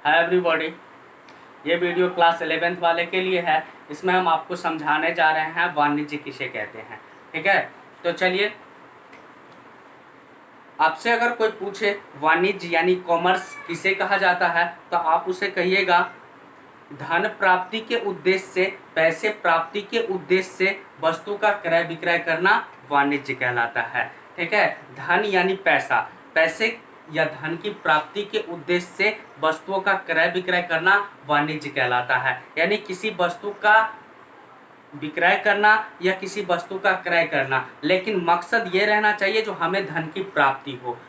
Hi everybody, ये video class 11th वाले के लिए है। इसमें हम आपको समझाने जा रहे हैं वाणिज्य किसे कहते हैं। ठीक है, तो चलिए, आपसे अगर कोई पूछे वाणिज्य यानी कॉमर्स किसे कहा जाता है, तो आप उसे कहिएगा धन प्राप्ति के उद्देश्य से, पैसे प्राप्ति के उद्देश्य से वस्तु का क्रय विक्रय करना वाणिज्य कहलाता है। ठीक है, धन यानी पैसा, पैसे या धन की प्राप्ति के उद्देश्य से वस्तुओं का क्रय विक्रय करना वाणिज्य कहलाता है। यानी किसी वस्तु का विक्रय करना या किसी वस्तु का क्रय करना, लेकिन मकसद ये रहना चाहिए जो हमें धन की प्राप्ति हो।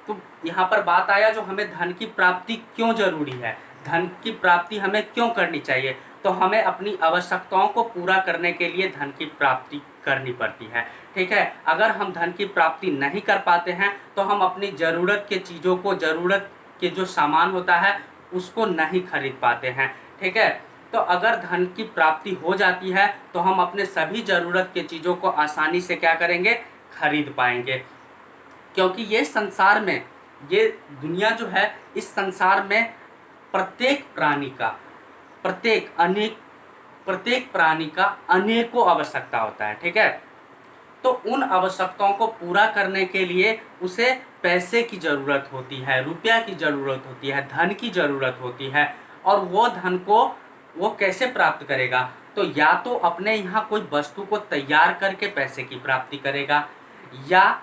तो यहाँ पर बात आया जो हमें धन की प्राप्ति क्यों जरूरी है, धन की प्राप्ति हमें क्यों करनी चाहिए। तो हमें अपनी आवश्यकताओं को पूरा करने के लिए धन की प्राप्ति करनी पड़ती है। ठीक है, अगर हम धन की प्राप्ति नहीं कर पाते हैं तो हम अपनी ज़रूरत के चीज़ों को, ज़रूरत के जो सामान होता है उसको नहीं खरीद पाते हैं। ठीक है, तो अगर धन की प्राप्ति हो जाती है तो हम अपने सभी ज़रूरत के चीज़ों को आसानी से क्या करेंगे, खरीद पाएंगे। क्योंकि ये संसार में, ये दुनिया जो है, इस संसार में प्रत्येक प्राणी का अनेकों आवश्यकता होता है। ठीक है, तो उन आवश्यकताओं को पूरा करने के लिए उसे पैसे की ज़रूरत होती है, रुपया की ज़रूरत होती है, धन की ज़रूरत होती है। और वो धन को वो कैसे प्राप्त करेगा, तो या तो अपने यहाँ कोई वस्तु को तैयार करके पैसे की प्राप्ति करेगा, या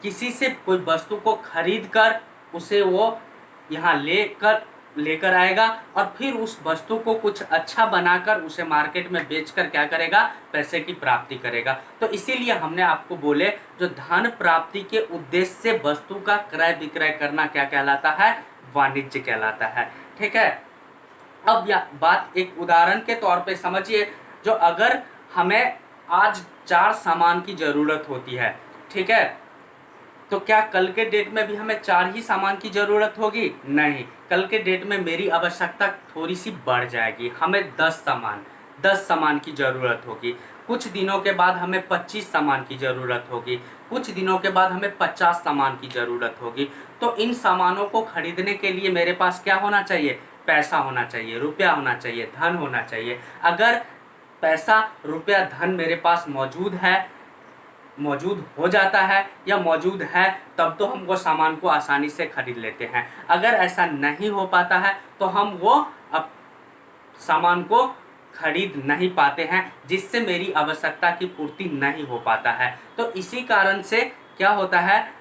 किसी से कोई वस्तु को खरीद कर उसे वो यहाँ लेकर आएगा और फिर उस वस्तु को कुछ अच्छा बनाकर उसे मार्केट में बेचकर क्या करेगा, पैसे की प्राप्ति करेगा। तो इसीलिए हमने आपको बोले जो धन प्राप्ति के उद्देश्य से वस्तु का क्रय विक्रय करना क्या कहलाता है, वाणिज्य कहलाता है। ठीक है, अब बात एक उदाहरण के तौर पे समझिए, जो अगर हमें आज 4 सामान की ज़रूरत होती है, ठीक है, तो क्या कल के डेट में भी हमें 4 ही सामान की ज़रूरत होगी? नहीं, कल के डेट में मेरी आवश्यकता थोड़ी सी बढ़ जाएगी, हमें 10 सामान की ज़रूरत होगी। कुछ दिनों के बाद हमें 25 सामान की ज़रूरत होगी, कुछ दिनों के बाद हमें 50 सामान की ज़रूरत होगी। तो इन सामानों को खरीदने के लिए मेरे पास क्या होना चाहिए, पैसा होना चाहिए, रुपया होना चाहिए, धन होना चाहिए। अगर पैसा, रुपया, धन मेरे पास मौजूद हो जाता है या मौजूद है, तब तो हम वो सामान को आसानी से खरीद लेते हैं। अगर ऐसा नहीं हो पाता है तो हम वो सामान को खरीद नहीं पाते हैं, जिससे मेरी आवश्यकता की पूर्ति नहीं हो पाता है। तो इसी कारण से क्या होता है,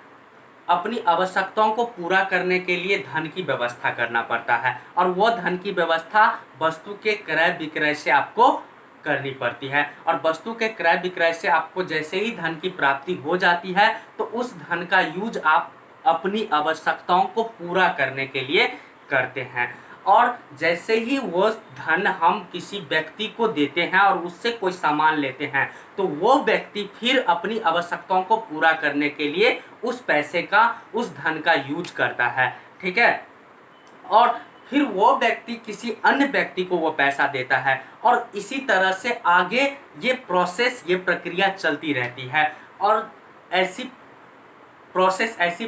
अपनी आवश्यकताओं को पूरा करने के लिए धन की व्यवस्था करना पड़ता है, और वो धन की व्यवस्था वस्तु के क्रय विक्रय से आपको करनी पड़ती है। और वस्तु के क्रय विक्रय से आपको जैसे ही धन की प्राप्ति हो जाती है तो उस धन का यूज आप अपनी आवश्यकताओं को पूरा करने के लिए करते हैं। और जैसे ही वो धन हम किसी व्यक्ति को देते हैं और उससे कोई सामान लेते हैं, तो वो व्यक्ति फिर अपनी आवश्यकताओं को पूरा करने के लिए उस पैसे का, उस धन का यूज करता है। ठीक है, और फिर वो व्यक्ति किसी अन्य व्यक्ति को वो पैसा देता है, और इसी तरह से आगे ये प्रोसेस, ये प्रक्रिया चलती रहती है। और ऐसी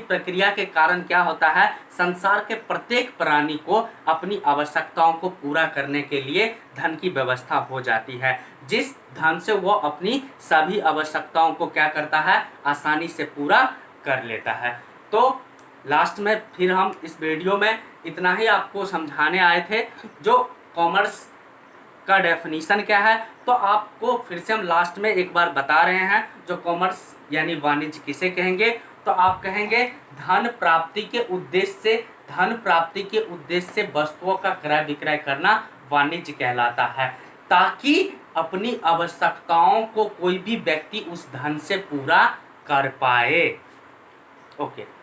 प्रक्रिया के कारण क्या होता है, संसार के प्रत्येक प्राणी को अपनी आवश्यकताओं को पूरा करने के लिए धन की व्यवस्था हो जाती है, जिस धन से वो अपनी सभी आवश्यकताओं को क्या करता है, आसानी से पूरा कर लेता है। तो लास्ट में फिर हम इस वीडियो में इतना ही आपको समझाने आए थे, जो कॉमर्स का डेफिनीशन क्या है। तो आपको फिर से हम लास्ट में एक बार बता रहे हैं, जो कॉमर्स यानी वाणिज्य किसे कहेंगे, तो आप कहेंगे धन प्राप्ति के उद्देश्य से वस्तुओं का क्रय विक्रय करना वाणिज्य कहलाता है, ताकि अपनी आवश्यकताओं को कोई भी व्यक्ति उस धन से पूरा कर पाए। ओके।